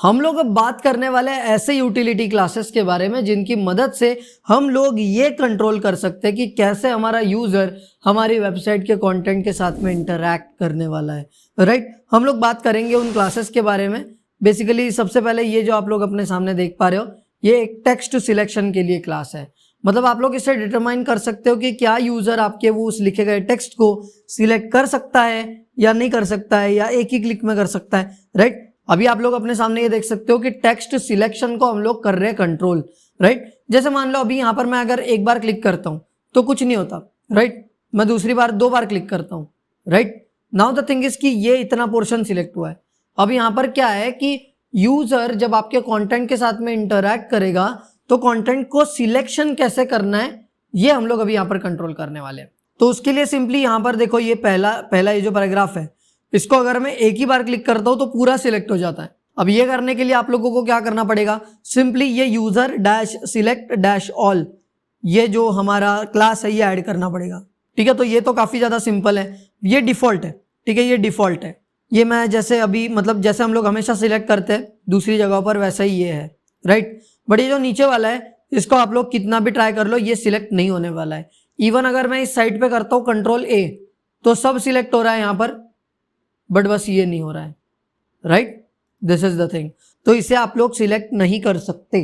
हम लोग अब बात करने वाले हैं ऐसे यूटिलिटी क्लासेस के बारे में जिनकी मदद से हम लोग ये कंट्रोल कर सकते हैं कि कैसे हमारा यूजर हमारी वेबसाइट के कंटेंट के साथ में इंटरैक्ट करने वाला है, राइट। हम लोग बात करेंगे उन क्लासेस के बारे में। बेसिकली सबसे पहले ये जो आप लोग अपने सामने देख पा रहे हो, ये एक टेक्स्ट सिलेक्शन के लिए क्लास है। मतलब आप लोग इससे डिटरमाइन कर सकते हो कि क्या यूजर आपके वो उस लिखे गए टेक्स्ट को सिलेक्ट कर सकता है या नहीं कर सकता है, या एक ही क्लिक में कर सकता है, राइट। अभी आप लोग अपने सामने ये देख सकते हो कि टेक्स्ट सिलेक्शन को हम लोग कर रहे हैं कंट्रोल, राइट। जैसे मान लो अभी यहाँ पर मैं अगर एक बार क्लिक करता हूँ तो कुछ नहीं होता, राइट। मैं दूसरी बार 2 बार क्लिक करता हूँ, right. Now the thing is कि ये इतना पोर्शन सिलेक्ट हुआ है। अब यहाँ पर क्या है कि यूजर जब आपके कंटेंट के साथ में इंटरैक्ट करेगा तो कंटेंट को सिलेक्शन कैसे करना है ये हम लोग अभी यहाँ पर कंट्रोल करने वाले हैं। तो उसके लिए सिंपली यहाँ पर देखो, ये पहला ये जो पैराग्राफ है, इसको अगर मैं एक ही बार क्लिक करता हूँ तो पूरा सिलेक्ट हो जाता है। अब ये करने के लिए आप लोगों को क्या करना पड़ेगा, सिंपली ये user dash select dash all, ये जो हमारा क्लास है ये ऐड करना पड़ेगा, ठीक है। तो ये तो काफी ज्यादा सिंपल है, ये डिफॉल्ट है, ठीक है, ये डिफॉल्ट है। ये मैं जैसे अभी मतलब जैसे हम लोग हमेशा सिलेक्ट करते हैं दूसरी जगह पर, वैसा ही ये है, राइट। बट ये जो नीचे वाला है इसको आप लोग कितना भी ट्राई कर लो ये सिलेक्ट नहीं होने वाला है। इवन अगर मैं इस साइड पे करता हूँ कंट्रोल ए तो सब सिलेक्ट हो रहा है यहाँ पर, बट बस ये नहीं हो रहा है, right. This is the thing. तो इसे आप लोग सिलेक्ट नहीं कर सकते,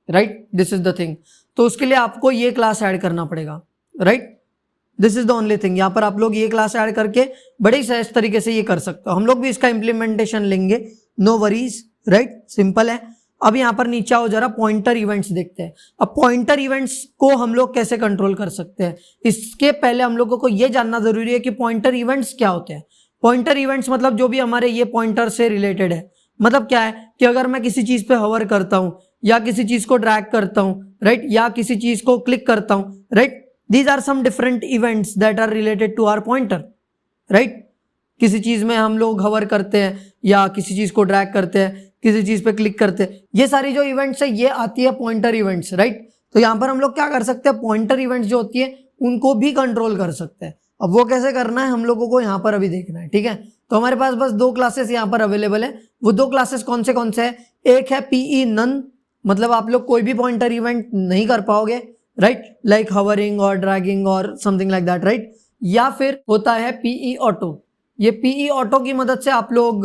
right, this is the thing. तो उसके लिए आपको ये क्लास ऐड करना पड़ेगा, right. This is the only thing. यहाँ पर आप लोग ये क्लास ऐड करके बड़े सहज तरीके से ये कर सकते हो। हम लोग भी इसका इंप्लीमेंटेशन लेंगे, नो वरीज, राइट, सिंपल है। अब यहाँ पर नीचे आओ जरा, पॉइंटर इवेंट्स देखते हैं। अब पॉइंटर इवेंट्स को हम लोग कैसे कंट्रोल कर सकते हैं, इसके पहले हम लोगों को ये जानना जरूरी है कि पॉइंटर इवेंट्स क्या होते हैं। पॉइंटर इवेंट्स मतलब जो भी हमारे ये पॉइंटर से रिलेटेड है। मतलब क्या है कि अगर मैं किसी चीज पे हवर करता हूं या किसी चीज को ड्रैग करता हूं, राइट, या किसी चीज को क्लिक करता हूं, right, these are some different events that are related to our pointer, right। किसी चीज में हम लोग हवर करते हैं या किसी चीज को ड्रैग करते हैं, किसी चीज पे क्लिक करते हैं, ये सारी जो इवेंट्स है ये आती है पॉइंटर इवेंट्स, राइट। तो यहाँ पर हम लोग क्या कर सकते हैं, पॉइंटर इवेंट्स जो होती है उनको भी कंट्रोल कर सकते हैं। अब वो कैसे करना है हम लोगों को यहाँ पर अभी देखना है, ठीक है। तो हमारे पास बस 2 क्लासेस यहाँ पर अवेलेबल है। वो 2 क्लासेस कौन से है, एक है पीई नन, मतलब आप लोग कोई भी पॉइंटर इवेंट नहीं कर पाओगे, राइट, लाइक हवरिंग और ड्रैगिंग और समथिंग लाइक दैट, राइट। या फिर होता है पीई ऑटो। ये पीई ऑटो की मदद से आप लोग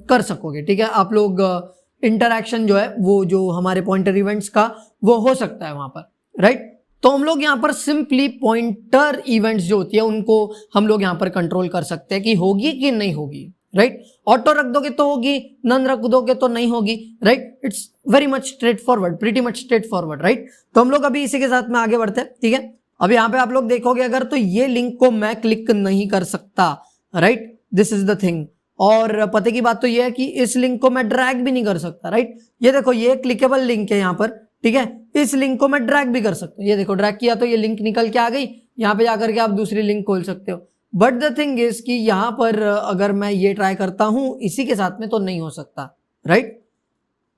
कर सकोगे, ठीक है। आप लोग इंटरैक्शन जो है वो जो हमारे पॉइंटर इवेंट्स का वो हो सकता है वहां पर, राइट। तो हम लोग यहाँ पर सिंपली पॉइंटर इवेंट्स जो होती है उनको हम लोग यहाँ पर कंट्रोल कर सकते हैं कि होगी कि नहीं होगी, राइट। ऑटो रख दोगे तो होगी, नन रख दोगे तो नहीं होगी, right. It's very much straight forward, pretty much straight forward, right. तो हम लोग अभी इसी के साथ में आगे बढ़ते हैं, ठीक है। अब यहाँ पे आप लोग देखोगे अगर, तो ये लिंक को मैं क्लिक नहीं कर सकता, right, this is the thing. और पते की बात तो ये है कि इस लिंक को मैं ड्रैग भी नहीं कर सकता, राइट। ये देखो ये क्लिकेबल लिंक है यहाँ पर, ठीक है। इस लिंक को मैं ड्रैग भी कर सकता हूँ, ये देखो ड्रैग किया तो ये लिंक निकल के आ गई, यहाँ पे जाकर के आप दूसरी लिंक खोल सकते हो। बट द थिंग इज कि यहाँ पर अगर मैं ये ट्राई करता हूं इसी के साथ में तो नहीं हो सकता, राइट,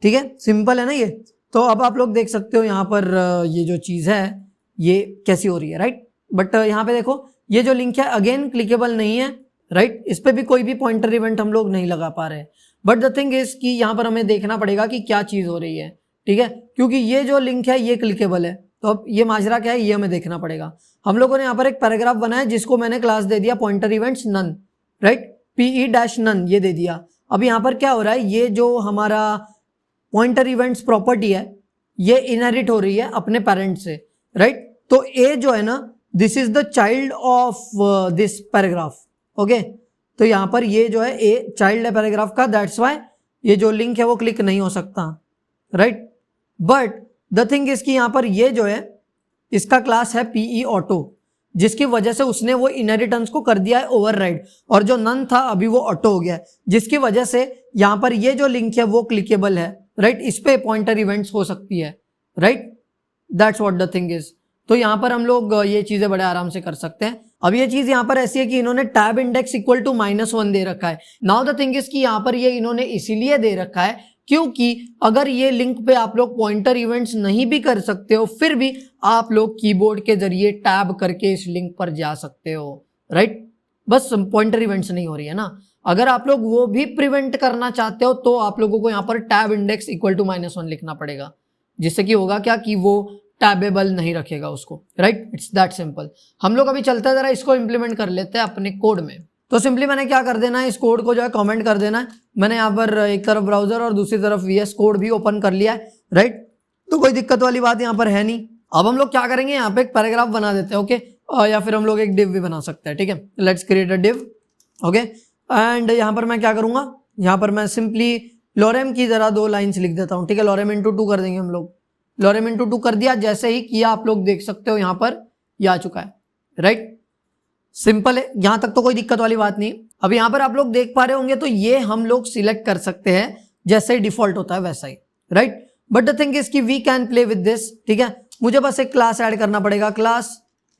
ठीक है, सिंपल है ना ये। तो अब आप लोग देख सकते हो यहाँ पर ये जो चीज है ये कैसी हो रही है, राइट। बट यहाँ पे देखो ये जो लिंक है अगेन क्लिकेबल नहीं है, राइट। इस पे भी कोई भी पॉइंटर इवेंट हम लोग नहीं लगा पा रहे हैं। बट द थिंग इज कि यहाँ पर हमें देखना पड़ेगा कि क्या चीज हो रही है, ठीक है, क्योंकि ये जो लिंक है ये क्लिकेबल है। तो अब ये माजरा क्या है ये हमें देखना पड़ेगा। हम लोगों ने यहाँ पर एक पैराग्राफ बनाया जिसको मैंने क्लास दे दिया pointer events none, right, PE dash none ये दे दिया। अब यहाँ पर क्या हो रहा है, ये जो हमारा पॉइंटर इवेंट्स प्रॉपर्टी है ये इनहेरिट हो रही है अपने पेरेंट से, राइट। तो ए जो है ना, this is the child of this paragraph, okay. तो यहाँ पर ये जो है ए चाइल्ड है पैराग्राफ का, दैट्स वाई ये जो लिंक है वो क्लिक नहीं हो सकता, right. But the thing is कि यहाँ पर ये जो है इसका क्लास है पीई ऑटो, जिसकी वजह से उसने वो इनहेरिटेंस को कर दिया है ओवरराइड, और जो नन था अभी वो ऑटो हो गया है, जिसकी वजह से यहाँ पर ये जो लिंक है वो क्लिकेबल है, राइट। इस पे पॉइंटर इवेंट्स हो सकती है, right, that's what the thing is. तो यहाँ पर हम लोग ये चीजें बड़े आराम से कर सकते हैं। अब ये चीज यहाँ पर ऐसी है कि इन्होंने टैब इंडेक्स इक्वल टू -1 दे रखा है। नाउ द थिंग इज कि यहाँ पर ये इन्होंने इसीलिए दे रखा है क्योंकि अगर ये लिंक पे आप लोग पॉइंटर इवेंट्स नहीं भी कर सकते हो फिर भी आप लोग कीबोर्ड के जरिए टैब करके इस लिंक पर जा सकते हो, राइट। बस पॉइंटर इवेंट्स नहीं हो रही है ना। अगर आप लोग वो भी प्रिवेंट करना चाहते हो तो आप लोगों को यहाँ पर टैब इंडेक्स इक्वल टू -1 लिखना पड़ेगा, जिससे कि होगा क्या कि वो टैबेबल नहीं रखेगा उसको, राइट। It's that simple. हम लोग अभी चलते जरा इसको इंप्लीमेंट कर लेते हैं अपने कोड में। तो सिंपली मैंने क्या कर देना है, इस कोड को जो है कमेंट कर देना है। मैंने यहाँ पर एक तरफ ब्राउजर और दूसरी तरफ VS कोड भी ओपन कर लिया है, राइट। तो कोई दिक्कत वाली बात यहाँ पर है नहीं। अब हम लोग क्या करेंगे, यहाँ पे एक पैराग्राफ बना देते हैं, ओके। या फिर हम लोग एक डिव भी बना सकते हैं, ठीक है। Let's create a div, okay. And यहाँ पर मैं क्या करूंगा, यहाँ पर मैं सिंपली लॉरेम की जरा 2 लाइन्स लिख देता हूँ, ठीक है। लॉरेम इंटू 2 कर देंगे हम लोग। लॉरेम इंटू 2 कर दिया, जैसे ही किया आप लोग देख सकते हो यहाँ पर ये आ चुका है, राइट। सिंपल है, यहां तक तो कोई दिक्कत वाली बात नहीं। अब यहाँ पर आप लोग देख पा रहे होंगे तो ये हम लोग सिलेक्ट कर सकते हैं जैसे ही डिफॉल्ट होता है वैसा ही, right. But the thing is कि we can play with this, ठीक है। मुझे बस एक क्लास ऐड करना पड़ेगा, क्लास,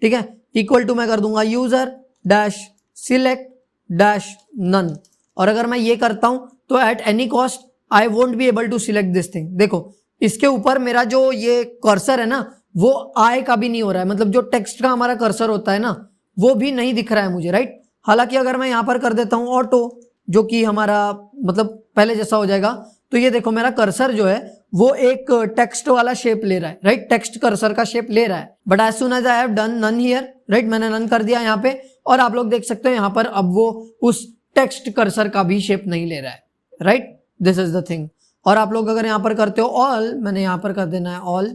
ठीक है, इक्वल टू मैं कर दूंगा user dash select dash none. और अगर मैं ये करता हूं तो at any cost I won't be able to select this thing. देखो इसके ऊपर मेरा जो ये कर्सर है ना वो आई का भी नहीं हो रहा है, मतलब जो टेक्स्ट का हमारा कर्सर होता है ना वो भी नहीं दिख रहा है मुझे, राइट। हालांकि अगर मैं यहाँ पर कर देता हूँ ऑटो, जो कि हमारा मतलब पहले जैसा हो जाएगा, तो ये देखो मेरा कर्सर जो है वो एक टेक्स्ट वाला शेप ले रहा है, राइट। टेक्स्ट कर्सर का शेप ले रहा है। But as soon as I have done none here, right, मैंने नन कर दिया यहाँ पे, और आप लोग देख सकते हो यहाँ पर अब वो उस टेक्स्ट कर्सर का भी शेप नहीं ले रहा है, right. This is the thing. और आप लोग अगर यहाँ पर करते हो ऑल, मैंने यहाँ पर कर देना है ऑल,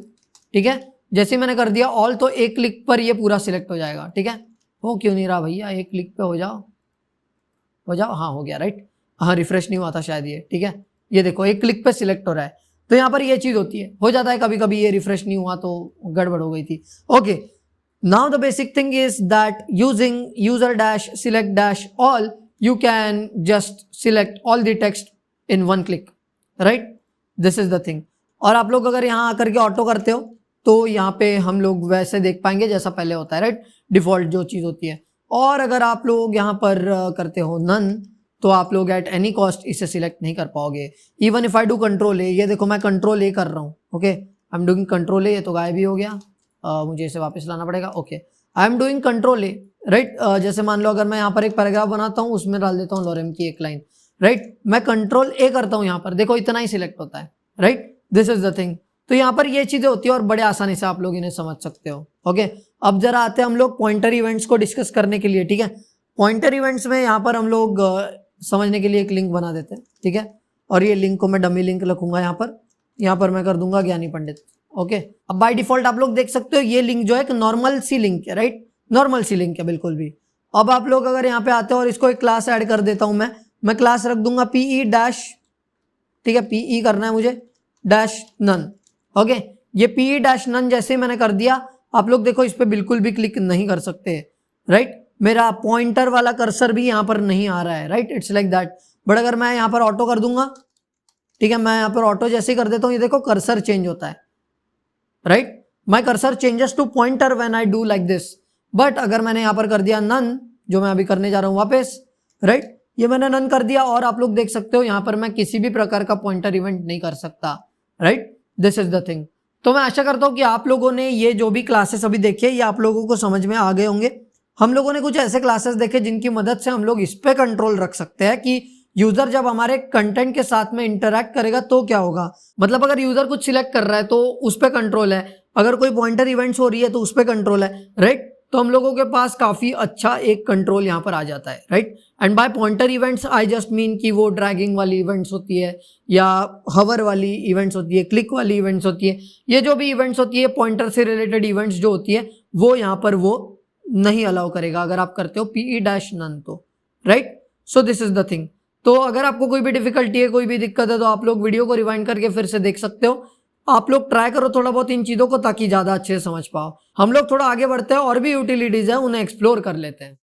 ठीक है। जैसे मैंने कर दिया ऑल तो एक क्लिक पर ये पूरा सिलेक्ट हो जाएगा, ठीक है। हो क्यों नहीं रहा भैया, एक क्लिक पे हो जाओ, हो जाओ, हाँ हो गया, राइट। हाँ रिफ्रेश नहीं हुआ था शायद ये, ठीक है। ये देखो एक क्लिक पे सिलेक्ट हो रहा है। तो यहाँ पर ये चीज होती है, हो जाता है कभी कभी ये रिफ्रेश नहीं हुआ तो गड़बड़ हो गई थी, okay. Now the basic thing is that using user dash select dash all you can just select all the text in one click, right? This is the thing. और आप लोग अगर यहाँ आकर के ऑटो करते हो तो यहाँ पे हम लोग वैसे देख पाएंगे जैसा पहले होता है, राइट, डिफॉल्ट जो चीज़ होती है। और अगर आप लोग यहाँ पर करते हो नन तो आप लोग एट एनी कॉस्ट इसे सिलेक्ट नहीं कर पाओगे। Even if I do control ए, ये देखो मैं कंट्रोल ए कर रहा हूँ, okay, I am doing control ए, ये तो गायब ही हो गया, मुझे इसे वापस लाना पड़ेगा, okay. I am doing control A, right. जैसे मान लो अगर मैं यहाँ पर एक पैराग्राफ बनाता हूँ उसमें डाल देता हूँ लॉरेम की एक लाइन, राइट, मैं कंट्रोल ए करता हूँ यहाँ पर, देखो इतना ही सिलेक्ट होता है, right. This is the thing. तो यहाँ पर ये चीजें होती है और बड़े आसानी से आप लोग इन्हें समझ सकते हो, ओके। अब जरा आते हैं हम लोग पॉइंटर इवेंट्स को डिस्कस करने के लिए, ठीक है। पॉइंटर इवेंट्स में यहाँ पर हम लोग समझने के लिए एक लिंक बना देते हैं, ठीक है। और ये लिंक को मैं डमी लिंक रखूंगा यहाँ पर मैं कर दूंगा ज्ञानी पंडित, ओके। अब बाय डिफॉल्ट आप लोग देख सकते हो ये लिंक जो है एक नॉर्मल सी लिंक है, राइट, नॉर्मल सी लिंक है बिल्कुल भी। अब आप लोग अगर यहाँ पे आते हो और इसको एक क्लास ऐड कर देता हूं मैं क्लास रख दूंगा PE डैश, ठीक है, PE करना है मुझे डैश नन, ओके। ये PE डैश नन जैसे मैंने कर दिया, आप लोग देखो इस पे बिल्कुल भी क्लिक नहीं कर सकते, राइट। मेरा पॉइंटर वाला कर्सर भी यहाँ पर नहीं आ रहा है, right, it's like that. But अगर मैं यहाँ पर ऑटो कर दूंगा, ठीक है, मैं यहाँ पर ऑटो जैसे ही कर देता हूँ, ये देखो कर्सर चेंज होता है, right. My cursor changes to pointer when I do like this. But अगर मैंने यहाँ पर कर दिया नन, जो मैं अभी करने जा रहा हूँ वापस, राइट, ये मैंने नन कर दिया और आप लोग देख सकते हो यहाँ पर मैं किसी भी प्रकार का पॉइंटर इवेंट नहीं कर सकता, right. This is the thing. तो मैं आशा करता हूँ कि आप लोगों ने ये जो भी क्लासेस अभी देखे ये आप लोगों को समझ में आ गए होंगे। हम लोगों ने कुछ ऐसे क्लासेस देखे जिनकी मदद से हम लोग इस पे कंट्रोल रख सकते हैं कि यूजर जब हमारे कंटेंट के साथ में इंटरैक्ट करेगा तो क्या होगा। मतलब अगर यूजर कुछ सिलेक्ट कर रहा है तो उस पर कंट्रोल है, अगर कोई पॉइंटर इवेंट्स हो रही है तो उस पर कंट्रोल है, राइट। तो हम लोगों के पास काफी अच्छा एक कंट्रोल यहाँ पर आ जाता है, right. And by pointer events I just mean कि वो ड्रैगिंग वाली इवेंट्स होती है या हवर वाली इवेंट्स होती है, क्लिक वाली इवेंट्स होती है, ये जो भी इवेंट्स होती है पॉइंटर से रिलेटेड इवेंट्स जो होती है वो यहाँ पर वो नहीं अलाउ करेगा अगर आप करते हो PE डैश नन तो, right. So this is the thing. तो अगर आपको कोई भी डिफिकल्टी है, कोई भी दिक्कत है तो आप लोग वीडियो को रिवाइंड करके फिर से देख सकते हो। आप लोग ट्राई करो थोड़ा बहुत इन चीजों को ताकि ज्यादा अच्छे से समझ पाओ। हम लोग थोड़ा आगे बढ़ते हैं और भी यूटिलिटीज है उन्हें एक्सप्लोर कर लेते हैं।